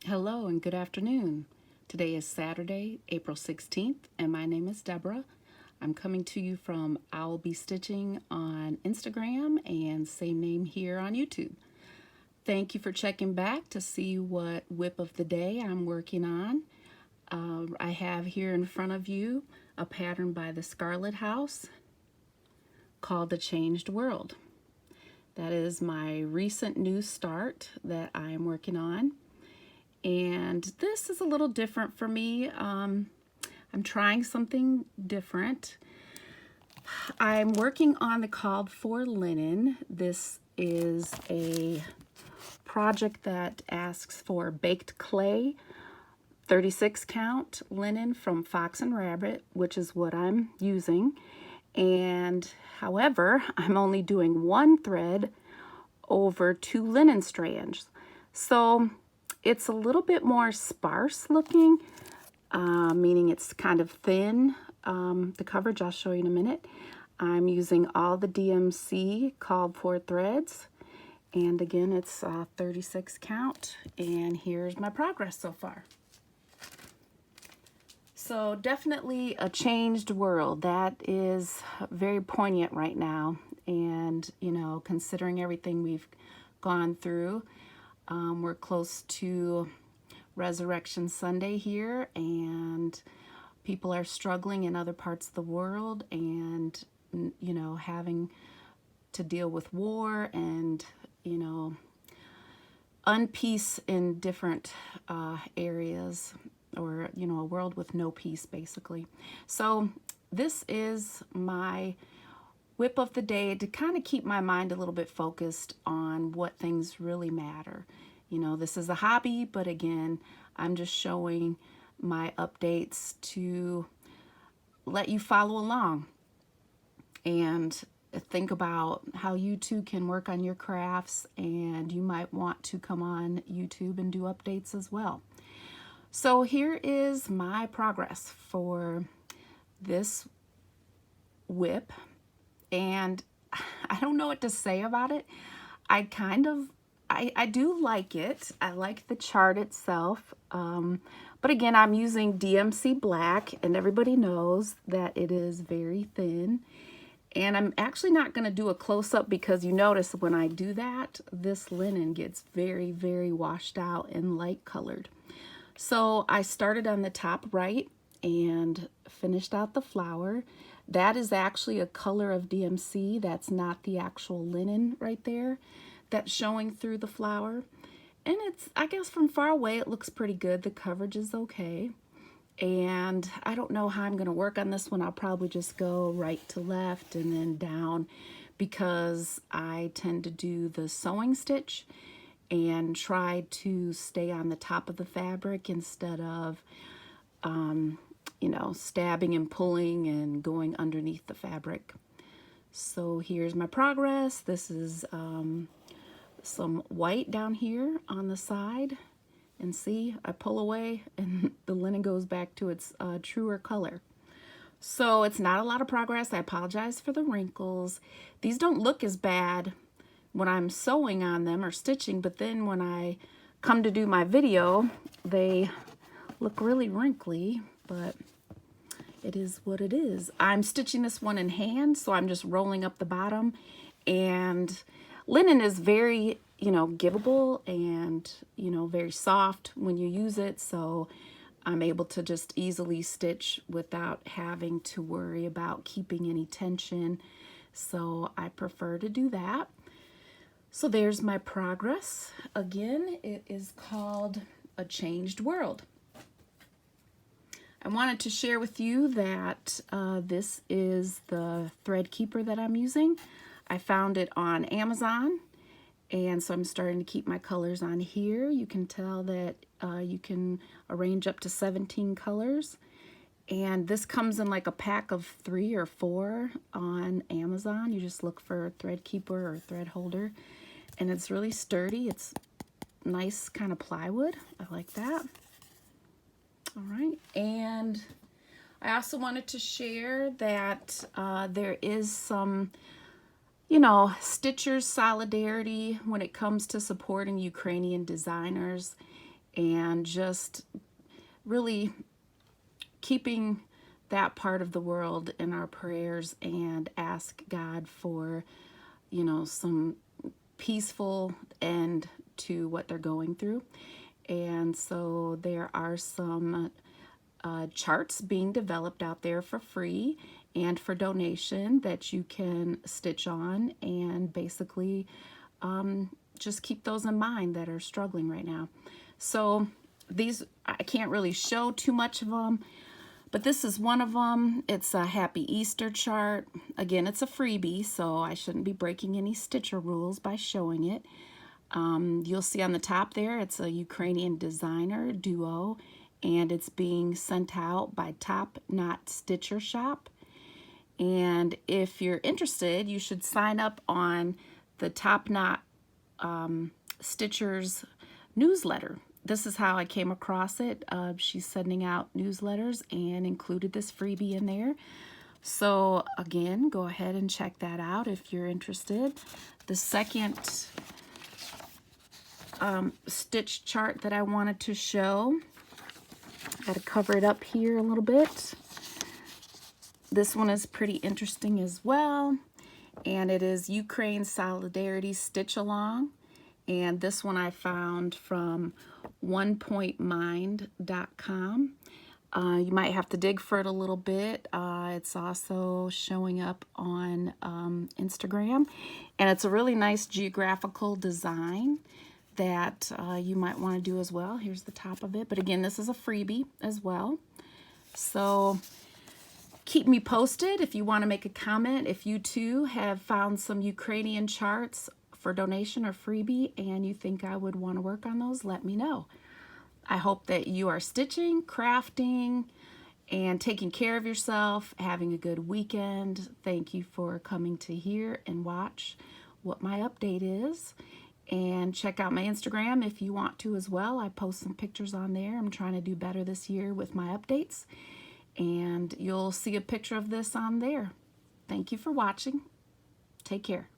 Hello and good afternoon. Today is Saturday, April 16th, and my name is Deborah. I'm coming to you from I'll Be Stitching on Instagram and same name here on YouTube. Thank you for checking back to see what WIP of the day I'm working on. I have here in front of you a pattern by the Scarlet House called The Changed World. That is my recent new start that I am working on. And this is a little different for me. I'm trying something different. I'm working on the called for linen. This is a project that asks for baked clay, 36 count linen from Fox and Rabbit, which is what I'm using. And however, I'm only doing one thread over 2 linen strands. So it's a little bit more sparse looking, meaning it's kind of thin. The coverage I'll show you in a minute. I'm using all the DMC called for threads. And again, it's 36 count. And here's my progress so far. So definitely a changed world. That is very poignant right now. And, you know, considering everything we've gone through, we're close to Resurrection Sunday here, and people are struggling in other parts of the world and, you know, having to deal with war and, you know, unpeace in different areas, or, you know, a world with no peace, basically. So this is my WIP of the day to kind of keep my mind a little bit focused on what things really matter. You know, this is a hobby, but again, I'm just showing my updates to let you follow along and think about how you too can work on your crafts, and you might want to come on YouTube and do updates as well. So here is my progress for this WIP. And I don't know what to say about it. I do like it. I like the chart itself. But again, I'm using DMC black, and everybody knows that it is very thin. And I'm actually not going to do a close-up because you notice when I do that, this linen gets very, very washed out and light colored. So I started on the top right and finished out the flower. That is actually a color of DMC. That's not the actual linen right there that's showing through the flower. And it's, I guess from far away, it looks pretty good. The coverage is okay. And I don't know how I'm going to work on this one. I'll probably just go right to left and then down, because I tend to do the sewing stitch and try to stay on the top of the fabric instead of you know, stabbing and pulling and going underneath the fabric. So here's my progress. This is some white down here on the side, and see, I pull away and the linen goes back to its truer color. So it's not a lot of progress. I apologize for the wrinkles. These don't look as bad when I'm sewing on them or stitching, but then when I come to do my video, they look really wrinkly, but it is what it is. I'm stitching this one in hand, so I'm just rolling up the bottom, and linen is very, you know, giveable and, you know, very soft when you use it, so I'm able to just easily stitch without having to worry about keeping any tension. So I prefer to do that. So there's my progress. Again, it is called A Changed World. I wanted to share with you that this is the thread keeper that I'm using. I found it on Amazon, and so I'm starting to keep my colors on here. You can tell that you can arrange up to 17 colors, and this comes in like a pack of 3 or 4 on Amazon. You just look for thread keeper or thread holder, and it's really sturdy. It's nice kind of plywood. I like that. All right, and I also wanted to share that there is some, you know, Stitchers solidarity when it comes to supporting Ukrainian designers. and just really keeping that part of the world in our prayers, and ask God for, you know, some peaceful end to what they're going through. And so there are some charts being developed out there for free and for donation that you can stitch on, and basically just keep those in mind that are struggling right now. So these, I can't really show too much of them, but this is one of them. It's a Happy Easter chart. Again, it's a freebie, so I shouldn't be breaking any stitcher rules by showing it. You'll see on the top there, it's a Ukrainian designer duo, and it's being sent out by Top Knot Stitcher Shop. And if you're interested, you should sign up on the Top Knot Stitchers newsletter. This is how I came across it. She's sending out newsletters and included this freebie in there. So again, go ahead and check that out if you're interested. The second stitch chart that I wanted to show, got to cover it up here a little bit. This one is pretty interesting as well, and it is Ukraine Solidarity Stitch Along. And this one I found from onepointmind.com. You might have to dig for it a little bit. It's also showing up on Instagram, and it's a really nice geographical design that you might want to do as well. Here's the top of it, but again, this is a freebie as well. So keep me posted if you want to make a comment. If you too have found some Ukrainian charts for donation or freebie and you think I would want to work on those, let me know. I hope that you are stitching, crafting, and taking care of yourself, having a good weekend. Thank you for coming to hear and watch what my update is. And check out my Instagram if you want to as well. I post some pictures on there. I'm trying to do better this year with my updates. And you'll see a picture of this on there. Thank you for watching. Take care.